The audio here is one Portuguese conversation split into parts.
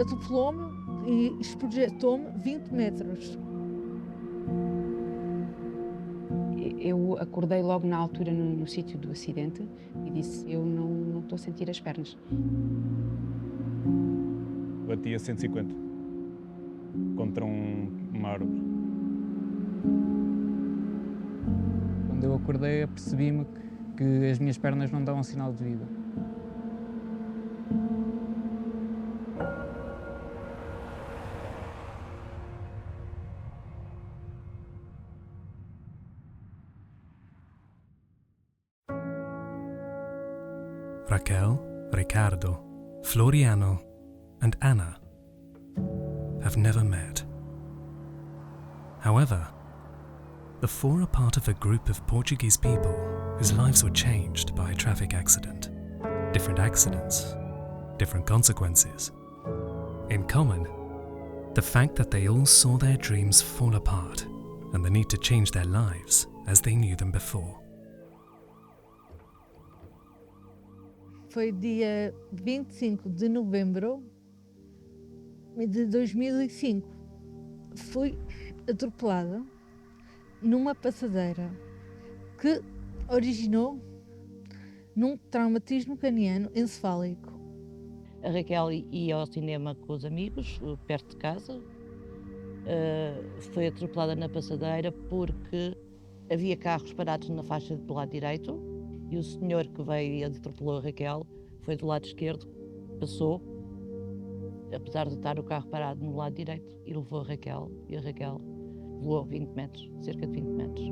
atropelou-me e esprojetou-me 20 metros. Eu acordei logo na altura no sítio do acidente e disse, eu não estou a sentir as pernas. Bati a 150 contra uma árvore. Quando eu acordei, apercebi-me que as minhas pernas não davam sinal de vida. Raquel, Ricardo, Floriano, and Anna have never met. However, the four are part of a group of Portuguese people whose lives were changed by a traffic accident. Different accidents, different consequences. In common, the fact that they all saw their dreams fall apart and the need to change their lives as they knew them before. Foi dia 25 de novembro de 2005. Fui atropelada numa passadeira que originou num traumatismo craniano encefálico. A Raquel ia ao cinema com os amigos, perto de casa. Foi atropelada na passadeira porque havia carros parados na faixa do lado direito e o senhor que veio e atropelou a Raquel foi do lado esquerdo, passou, apesar de estar o carro parado no lado direito, e levou a Raquel, e a Raquel voou 20 metros, cerca de 20 metros.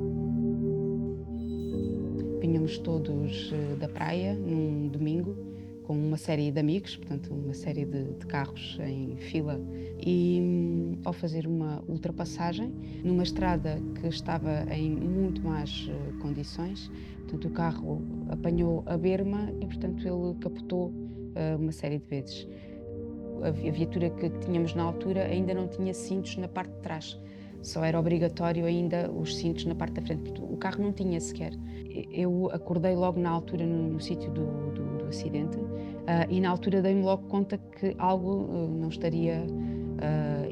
Vinhamos todos da praia num domingo com uma série de amigos, portanto uma série de carros em fila e ao fazer uma ultrapassagem numa estrada que estava em muito más condições, portanto o carro apanhou a berma e portanto ele capotou uma série de vezes. A viatura que tínhamos na altura ainda não tinha cintos na parte de trás. Só era obrigatório ainda os cintos na parte da frente. O carro não tinha sequer. Eu acordei logo na altura no sítio do acidente e na altura dei-me logo conta que algo não estaria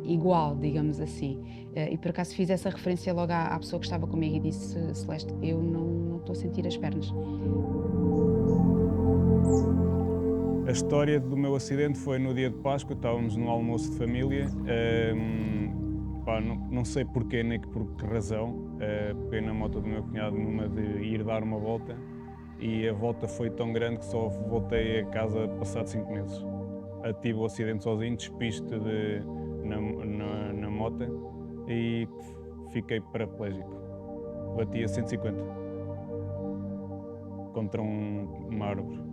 igual, digamos assim. E por acaso fiz essa referência logo à pessoa que estava comigo e disse, Celeste, eu não estou a sentir as pernas. A história do meu acidente foi no dia de Páscoa, estávamos no almoço de família. Não sei porquê nem por que razão, peguei na moto do meu cunhado numa de ir dar uma volta e a volta foi tão grande que só voltei a casa passado 5 meses. Tive o acidente sozinho, despiste na moto e fiquei paraplégico. Bati a 150 contra uma árvore.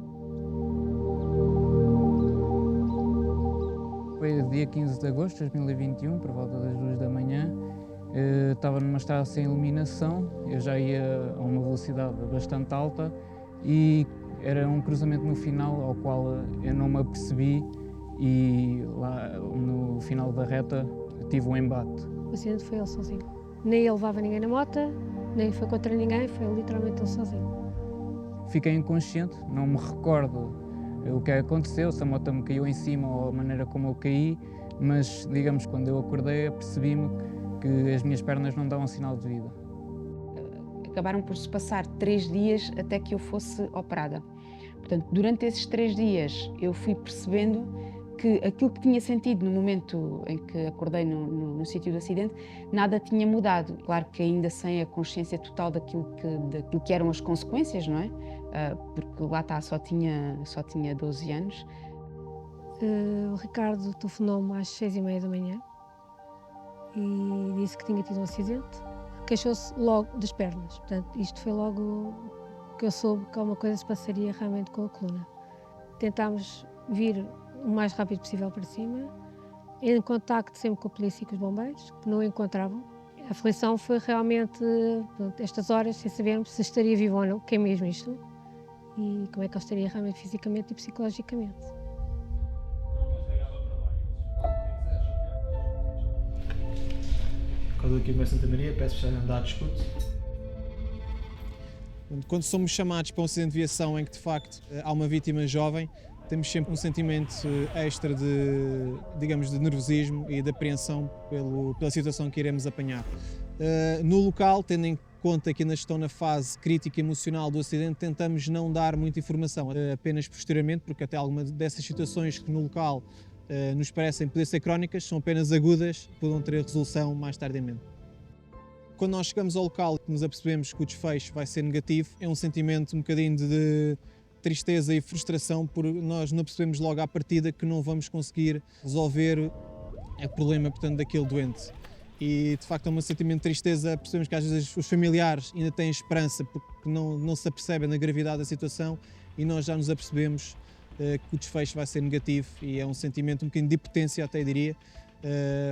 Foi dia 15 de agosto de 2021, por volta das 2 da manhã. Estava numa estrada sem iluminação, eu já ia a uma velocidade bastante alta e era um cruzamento no final ao qual eu não me apercebi e lá no final da reta tive um embate. O acidente foi ele sozinho. Nem ele levava ninguém na moto, nem foi contra ninguém, foi literalmente ele sozinho. Fiquei inconsciente, não me recordo o que aconteceu, se a moto me caiu em cima ou a maneira como eu caí, mas, digamos, quando eu acordei, apercebi-me que as minhas pernas não davam sinal de vida. Acabaram por se passar 3 dias até que eu fosse operada. Portanto, durante esses 3 dias eu fui percebendo que aquilo que tinha sentido no momento em que acordei no sítio do acidente, nada tinha mudado. Claro que ainda sem a consciência total daquilo que eram as consequências, não é? Porque lá está, só tinha 12 anos. O Ricardo telefonou-me às 6h30 da manhã e disse que tinha tido um acidente. Queixou-se logo das pernas. Portanto, isto foi logo que eu soube que alguma coisa se passaria realmente com a coluna. Tentámos vir o mais rápido possível para cima, em contacto sempre com a polícia e com os bombeiros, que não o encontravam. A aflição foi realmente, estas horas, sem sabermos se estaria vivo ou não, que é mesmo isto, e como é que ele estaria realmente fisicamente e psicologicamente. Quando aqui em Santa Maria, peço para andar de escudo. Quando somos chamados para um acidente de viação em que de facto há uma vítima jovem, Temos sempre um sentimento extra de, digamos, de nervosismo e de apreensão pela situação que iremos apanhar. No local, tendo em conta que ainda estão na fase crítica emocional do acidente, tentamos não dar muita informação, apenas posteriormente, porque até algumas dessas situações que no local nos parecem poder ser crónicas, são apenas agudas, poderão ter resolução mais tardiamente. Quando nós chegamos ao local e nos apercebemos que o desfecho vai ser negativo, é um sentimento um bocadinho de tristeza e frustração, por nós não percebemos logo à partida que não vamos conseguir resolver o problema, portanto, daquele doente. E de facto é um sentimento de tristeza, percebemos que às vezes os familiares ainda têm esperança porque não se apercebem da gravidade da situação e nós já nos apercebemos que o desfecho vai ser negativo e é um sentimento um bocadinho de impotência, até diria,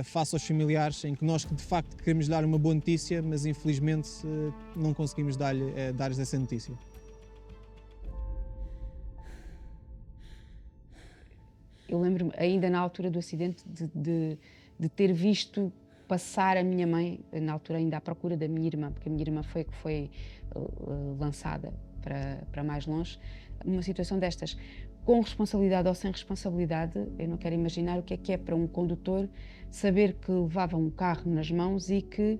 face aos familiares, em que nós de facto queremos dar uma boa notícia, mas infelizmente não conseguimos dar-lhes essa notícia. Eu lembro-me, ainda na altura do acidente, de ter visto passar a minha mãe, na altura ainda à procura da minha irmã, porque a minha irmã foi a que foi lançada para mais longe, numa situação destas. Com responsabilidade ou sem responsabilidade, eu não quero imaginar o que é para um condutor saber que levava um carro nas mãos e que,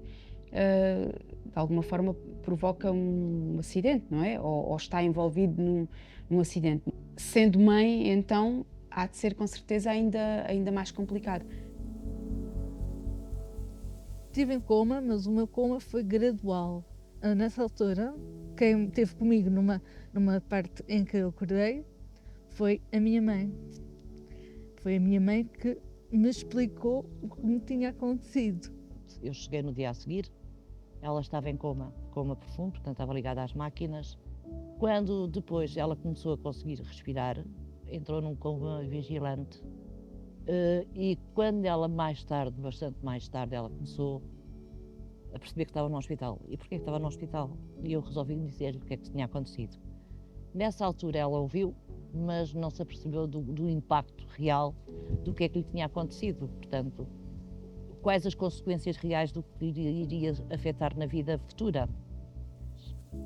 de alguma forma, provoca um acidente, não é? Ou está envolvido num acidente. Sendo mãe, então, há de ser com certeza ainda mais complicado. Estive em coma, mas o meu coma foi gradual. Nessa altura, quem esteve comigo numa parte em que eu acordei foi a minha mãe. Foi a minha mãe que me explicou o que me tinha acontecido. Eu cheguei no dia a seguir, ela estava em coma profundo, portanto estava ligada às máquinas. Quando depois ela começou a conseguir respirar, entrou num coma vigilante. E quando ela bastante mais tarde, ela começou a perceber que estava no hospital. E porquê que estava no hospital? E eu resolvi dizer-lhe o que é que tinha acontecido. Nessa altura ela ouviu, mas não se apercebeu do impacto real do que é que lhe tinha acontecido. Portanto, quais as consequências reais do que iria afetar na vida futura.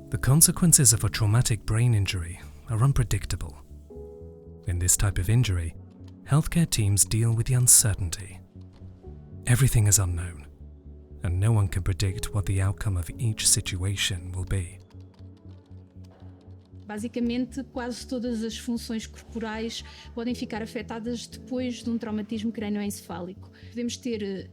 The consequences of a traumatic brain injury are unpredictable. In this type of injury, healthcare teams deal with the uncertainty. Everything is unknown, and no one can predict what the outcome of each situation will be. Basicamente, quase todas as funções corporais podem ficar afetadas depois de um traumatismo crânioencefálico. Podemos ter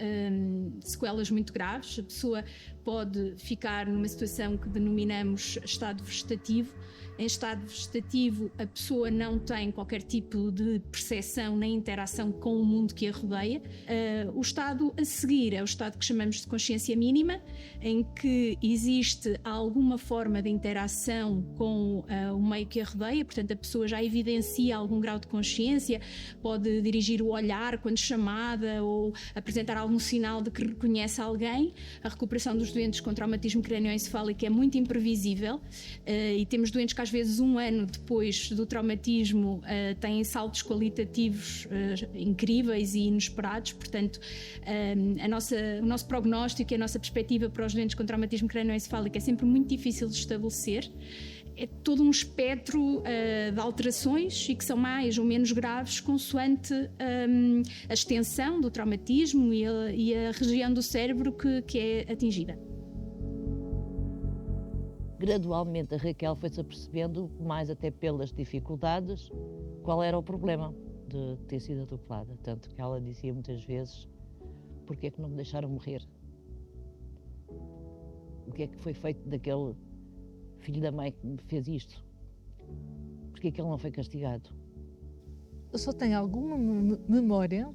sequelas muito graves, a pessoa pode ficar numa situação que denominamos estado vegetativo. Em estado vegetativo, a pessoa não tem qualquer tipo de percepção nem interação com o mundo que a rodeia. O estado a seguir é o estado que chamamos de consciência mínima, em que existe alguma forma de interação com o meio que a rodeia, portanto a pessoa já evidencia algum grau de consciência, pode dirigir o olhar quando chamada ou apresentar algum sinal de que reconhece alguém. A recuperação dos doentes com traumatismo crânioencefálico é muito imprevisível e temos doentes que às vezes um ano depois do traumatismo têm saltos qualitativos incríveis e inesperados, portanto o nosso prognóstico e a nossa perspectiva para os doentes com traumatismo crânioencefálico é sempre muito difícil de estabelecer. É todo um espectro de alterações e que são mais ou menos graves consoante a extensão do traumatismo e a região do cérebro que é atingida. Gradualmente a Raquel foi-se apercebendo, mais até pelas dificuldades, qual era o problema de ter sido atropelada. Tanto que ela dizia muitas vezes: porquê é que não me deixaram morrer? O que é que foi feito daquele filho da mãe que me fez isto? Porquê é que ele não foi castigado? Eu só tenho alguma memória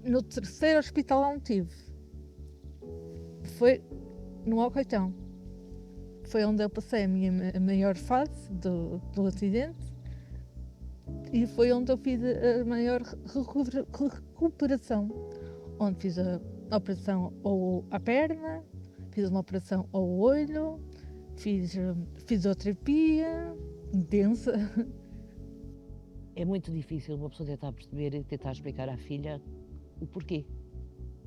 no terceiro hospital onde tive. Foi no Alcaitão. Foi onde eu passei a maior fase do acidente e foi onde eu fiz a maior recuperação. Onde fiz a operação à perna, fiz uma operação ao olho, fiz fisioterapia intensa. É muito difícil uma pessoa tentar perceber e tentar explicar à filha o porquê.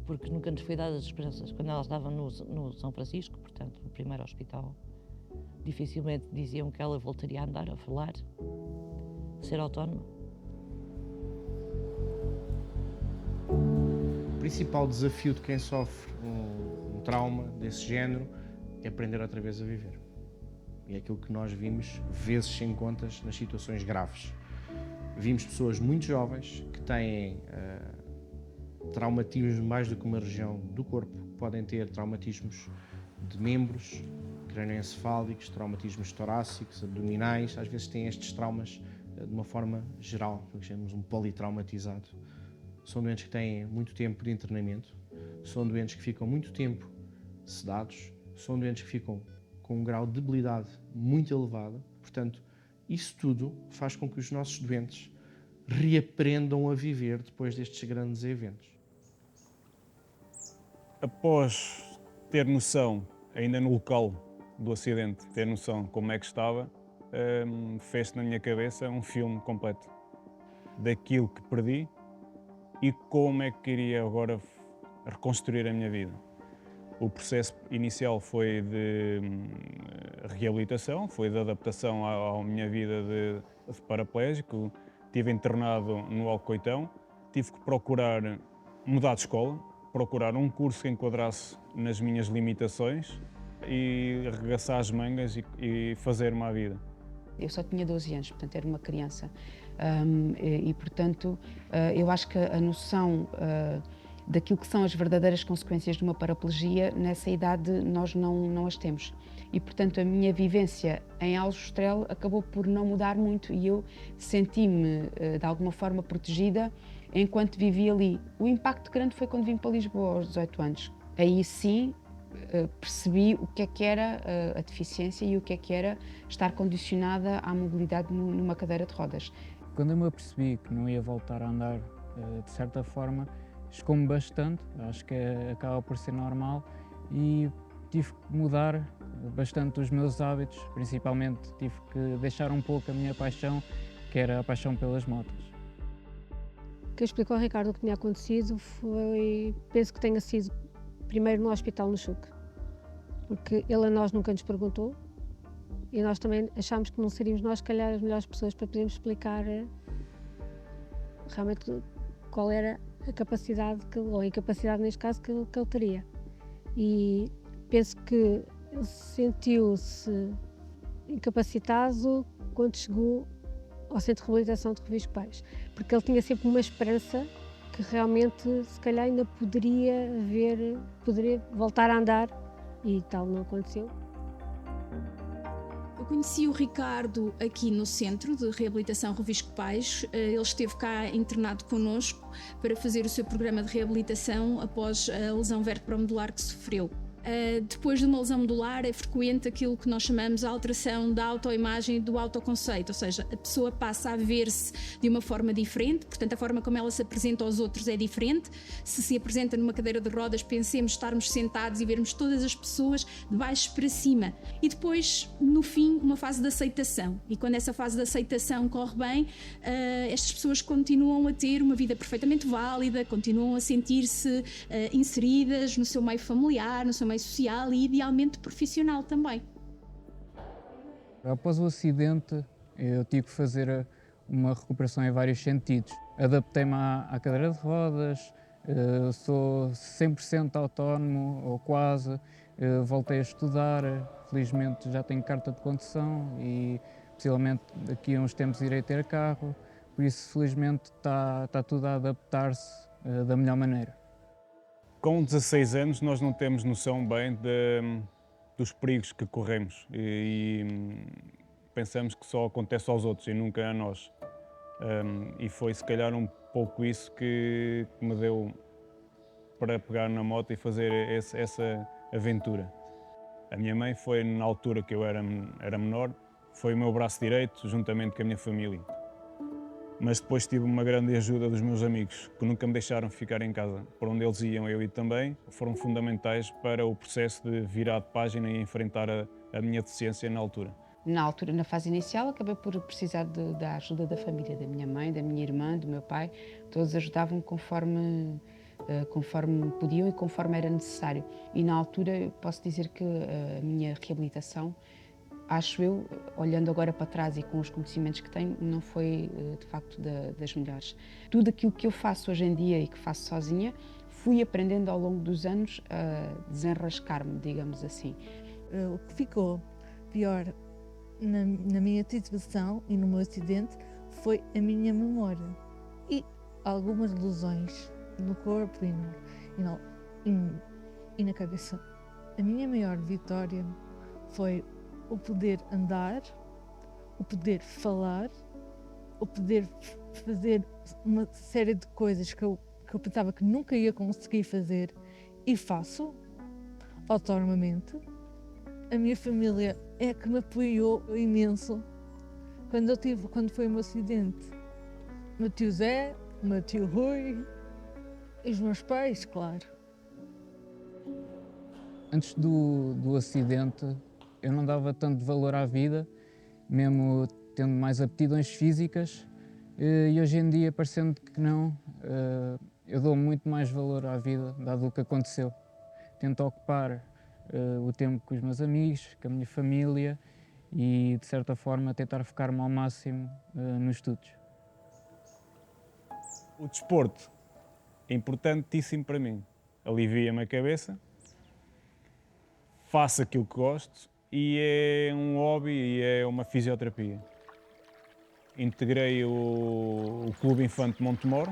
Porque nunca nos foi dadas as esperanças. Quando ela estava no São Francisco, portanto, no primeiro hospital dificilmente diziam que ela voltaria a andar, a falar, a ser autónoma. O principal desafio de quem sofre um trauma desse género é aprender outra vez a viver. E é aquilo que nós vimos vezes sem contas nas situações graves. Vimos pessoas muito jovens que têm traumatismos mais do que uma região do corpo. Podem ter traumatismos de membros, crânioencefálicos, traumatismos torácicos, abdominais. Às vezes têm estes traumas de uma forma geral, que chamamos um politraumatizado. São doentes que têm muito tempo de internamento, são doentes que ficam muito tempo sedados, são doentes que ficam com um grau de debilidade muito elevado. Portanto, isso tudo faz com que os nossos doentes reaprendam a viver depois destes grandes eventos. Após ter noção, ainda no local do acidente, ter noção de como é que estava, fez-se na minha cabeça um filme completo daquilo que perdi e como é que iria agora reconstruir a minha vida. O processo inicial foi de reabilitação, foi de adaptação à minha vida de paraplégico. Estive internado no Alcoitão, tive que procurar mudar de escola, procurar um curso que enquadrasse nas minhas limitações e arregaçar as mangas e fazer-me à vida. Eu só tinha 12 anos, portanto era uma criança. Portanto, eu acho que a noção daquilo que são as verdadeiras consequências de uma paraplegia, nessa idade nós não as temos. E, portanto, a minha vivência em Aljustrel acabou por não mudar muito e eu senti-me, de alguma forma, protegida enquanto vivi ali. O impacto grande foi quando vim para Lisboa aos 18 anos. Aí sim percebi o que era a deficiência e o que era estar condicionada à mobilidade numa cadeira de rodas. Quando eu me apercebi que não ia voltar a andar, de certa forma, chocou-me bastante, acho que acaba por ser normal e tive que mudar bastante os meus hábitos, principalmente tive que deixar um pouco a minha paixão, que era a paixão pelas motas. O que eu explico ao Ricardo o que tinha acontecido foi, penso que tenha sido primeiro no hospital no Chuc, porque ele a nós nunca nos perguntou e nós também achámos que não seríamos nós, se calhar, as melhores pessoas para podermos explicar realmente qual era a capacidade, ou a incapacidade neste caso, que ele teria. E penso que ele sentiu-se incapacitado quando chegou ao Centro de Reabilitação de Rovisco Pais, porque ele tinha sempre uma esperança que realmente, se calhar, ainda poderia voltar a andar e tal não aconteceu. Eu conheci o Ricardo aqui no Centro de Reabilitação Rovisco Pais. Ele esteve cá internado connosco para fazer o seu programa de reabilitação após a lesão vertebromedular que sofreu. Depois de uma lesão medular é frequente aquilo que nós chamamos a alteração da autoimagem e do autoconceito, ou seja, a pessoa passa a ver-se de uma forma diferente, portanto a forma como ela se apresenta aos outros é diferente. Se apresenta numa cadeira de rodas, pensemos estarmos sentados e vermos todas as pessoas de baixo para cima. E depois, no fim, uma fase de aceitação. E quando essa fase de aceitação corre bem, estas pessoas continuam a ter uma vida perfeitamente válida, continuam a sentir-se inseridas no seu meio familiar, no seu meio social e idealmente profissional também. Após o acidente, eu tive que fazer uma recuperação em vários sentidos. Adaptei-me à cadeira de rodas, sou 100% autónomo, ou quase, voltei a estudar, felizmente já tenho carta de condução e possivelmente daqui a uns tempos irei ter carro, por isso felizmente está tudo a adaptar-se da melhor maneira. Com 16 anos nós não temos noção bem dos perigos que corremos e pensamos que só acontece aos outros e nunca a nós. E foi se calhar um pouco isso que me deu para pegar na moto e fazer essa aventura. A minha mãe foi, na altura que eu era menor, foi o meu braço direito juntamente com a minha família. Mas depois tive uma grande ajuda dos meus amigos, que nunca me deixaram ficar em casa. Por onde eles iam, eu e também, foram fundamentais para o processo de virar de página e enfrentar a minha deficiência na altura. Na altura, na fase inicial, acabei por precisar da ajuda da família, da minha mãe, da minha irmã, do meu pai. Todos ajudavam conforme podiam e conforme era necessário. E na altura, posso dizer que a minha reabilitação acho eu, olhando agora para trás e com os conhecimentos que tenho, não foi de facto das melhores. Tudo aquilo que eu faço hoje em dia e que faço sozinha, fui aprendendo ao longo dos anos a desenrascar-me, digamos assim. O que ficou pior na minha situação e no meu acidente foi a minha memória e algumas lesões no corpo e na cabeça. A minha maior vitória foi o poder andar, o poder falar, o poder fazer uma série de coisas que eu pensava que nunca ia conseguir fazer e faço autonomamente. A minha família é que me apoiou imenso quando foi o meu acidente. O meu tio Zé, o meu tio Rui e os meus pais, claro. Antes do acidente, eu não dava tanto valor à vida, mesmo tendo mais aptidões físicas, e hoje em dia, parecendo que não, eu dou muito mais valor à vida, dado o que aconteceu. Tento ocupar o tempo com os meus amigos, com a minha família e, de certa forma, tentar focar-me ao máximo nos estudos. O desporto é importantíssimo para mim. Alivia-me a cabeça, faço aquilo que gosto e é um hobby e é uma fisioterapia. Integrei o Clube Infante Montemor,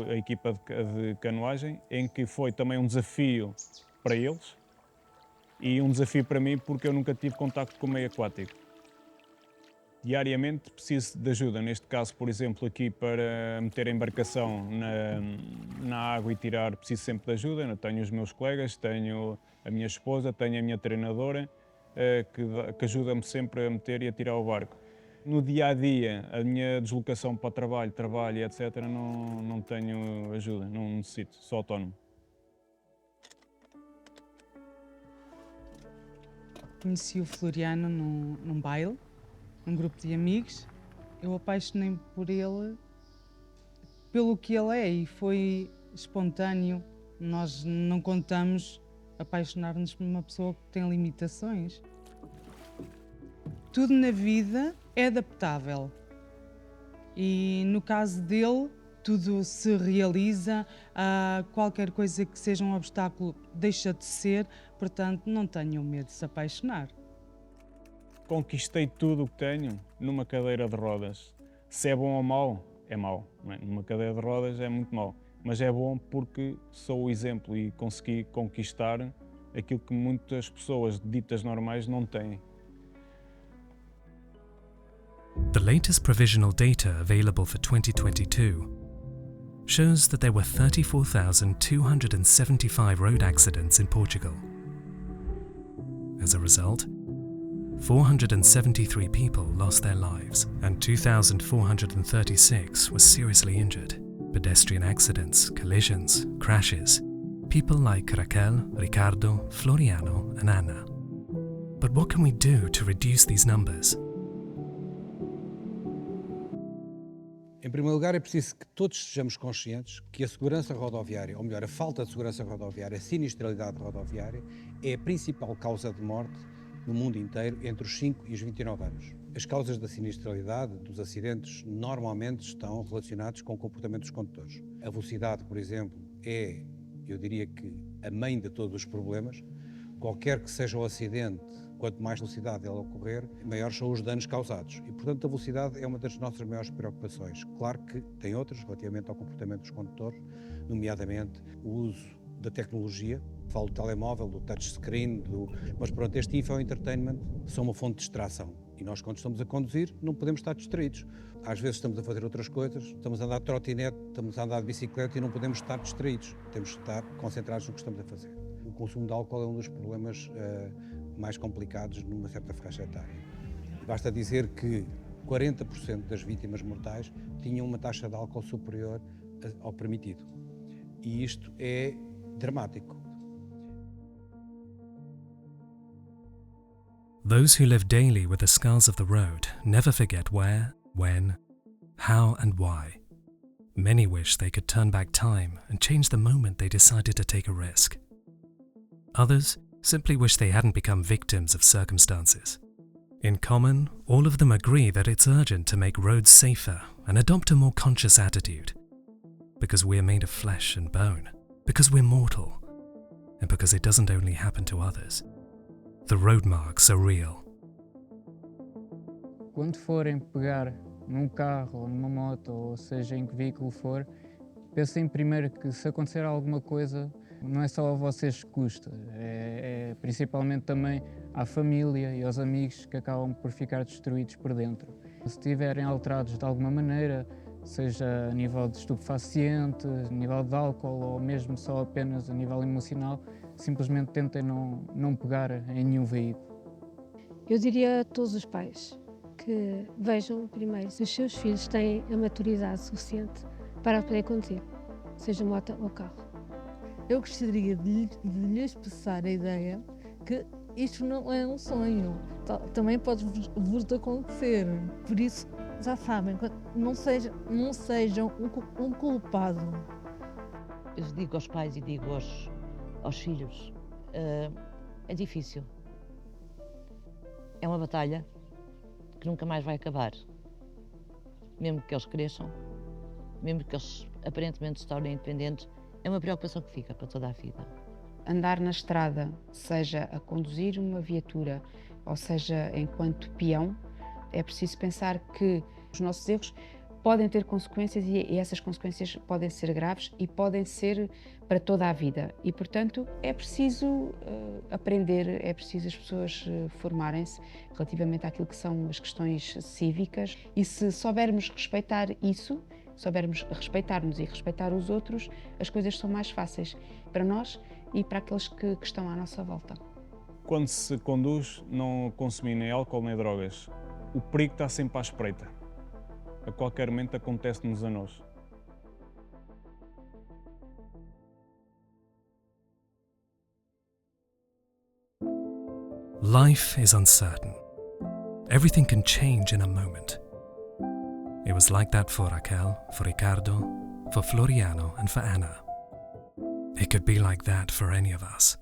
a equipa de canoagem, em que foi também um desafio para eles e um desafio para mim porque eu nunca tive contacto com o meio aquático. Diariamente preciso de ajuda, neste caso, por exemplo, aqui para meter a embarcação na água e tirar, preciso sempre de ajuda. Eu tenho os meus colegas, tenho a minha esposa, tenho a minha treinadora, que ajuda-me sempre a meter e a tirar o barco. No dia-a-dia, a minha deslocação para o trabalho e etc, não tenho ajuda, não necessito, sou autónomo. Conheci o Floriano num baile, num grupo de amigos. Eu apaixonei-me por ele, pelo que ele é, e foi espontâneo. Nós não contamos apaixonar-nos por uma pessoa que tem limitações. Tudo na vida é adaptável e, no caso dele, tudo se realiza, qualquer coisa que seja um obstáculo deixa de ser, portanto não tenham medo de se apaixonar. Conquistei tudo o que tenho numa cadeira de rodas. Se é bom ou mau, é mau. Numa cadeira de rodas é muito mau, mas é bom porque sou o exemplo e consegui conquistar aquilo que muitas pessoas ditas normais não têm. The latest provisional data available for 2022 shows that there were 34,275 road accidents in Portugal. As a result, 473 people lost their lives and 2,436 were seriously injured. Pedestrian accidents, collisions, crashes. People like Raquel, Ricardo, Floriano and Anna. But what can we do to reduce these numbers? Em primeiro lugar, é preciso que todos sejamos conscientes que a segurança rodoviária, ou melhor, a falta de segurança rodoviária, a sinistralidade rodoviária, é a principal causa de morte no mundo inteiro entre os 5 e os 29 anos. As causas da sinistralidade, dos acidentes, normalmente estão relacionados com o comportamento dos condutores. A velocidade, por exemplo, é, eu diria que, a mãe de todos os problemas. Qualquer que seja o acidente, quanto mais velocidade ela ocorrer, maiores são os danos causados. E, portanto, a velocidade é uma das nossas maiores preocupações. Claro que tem outras relativamente ao comportamento dos condutores, nomeadamente o uso da tecnologia. Falo do telemóvel, do touchscreen, mas pronto, este infoentertainment são uma fonte de distração. E nós, quando estamos a conduzir, não podemos estar distraídos. Às vezes estamos a fazer outras coisas, estamos a andar de trotinete, estamos a andar de bicicleta e não podemos estar distraídos. Temos que estar concentrados no que estamos a fazer. O consumo de álcool é um dos problemas mais complicados numa certa faixa etária. Basta dizer que 40% das vítimas mortais tinham uma taxa de álcool superior ao permitido. E isto é dramático. Those who live daily with the scars of the road never forget where, when, how and why. Many wish they could turn back time and change the moment they decided to take a risk. Others simply wish they hadn't become victims of circumstances. In common, all of them agree that it's urgent to make roads safer and adopt a more conscious attitude. Because we're made of flesh and bone, because we're mortal, and because it doesn't only happen to others. The road marks are real. Quando forem pegar num carro ou numa moto, ou seja em que veículo for, pensem primeiro que se acontecer alguma coisa, não é só a vocês que custa, é principalmente também à família e aos amigos que acabam por ficar destruídos por dentro. Se estiverem alterados de alguma maneira, seja a nível de estupefaciente, a nível de álcool ou mesmo só apenas a nível emocional, simplesmente tentem não pegar em nenhum veículo. Eu diria a todos os pais que vejam primeiro se os seus filhos têm a maturidade suficiente para poder conduzir, seja moto ou carro. Eu gostaria de lhes passar a ideia que isto não é um sonho, também pode vos acontecer, por isso já sabem, não sejam um culpado. Eu digo aos pais e digo aos filhos, é difícil, é uma batalha que nunca mais vai acabar, mesmo que eles cresçam, mesmo que eles aparentemente se tornem independentes, é uma preocupação que fica para toda a vida. Andar na estrada, seja a conduzir uma viatura, ou seja enquanto peão, é preciso pensar que os nossos erros podem ter consequências e essas consequências podem ser graves e podem ser para toda a vida. E, portanto, é preciso aprender, é preciso as pessoas formarem-se relativamente àquilo que são as questões cívicas e se soubermos respeitar isso, soubermos respeitar-nos e respeitar os outros, as coisas são mais fáceis para nós e para aqueles que estão à nossa volta. Quando se conduz, não consumir nem álcool nem drogas. O perigo está sempre à espreita. A qualquer momento acontece-nos a nós. Life is uncertain. Everything can change in a moment. It was like that for Raquel, for Ricardo, for Floriano and for Anna. It could be like that for any of us.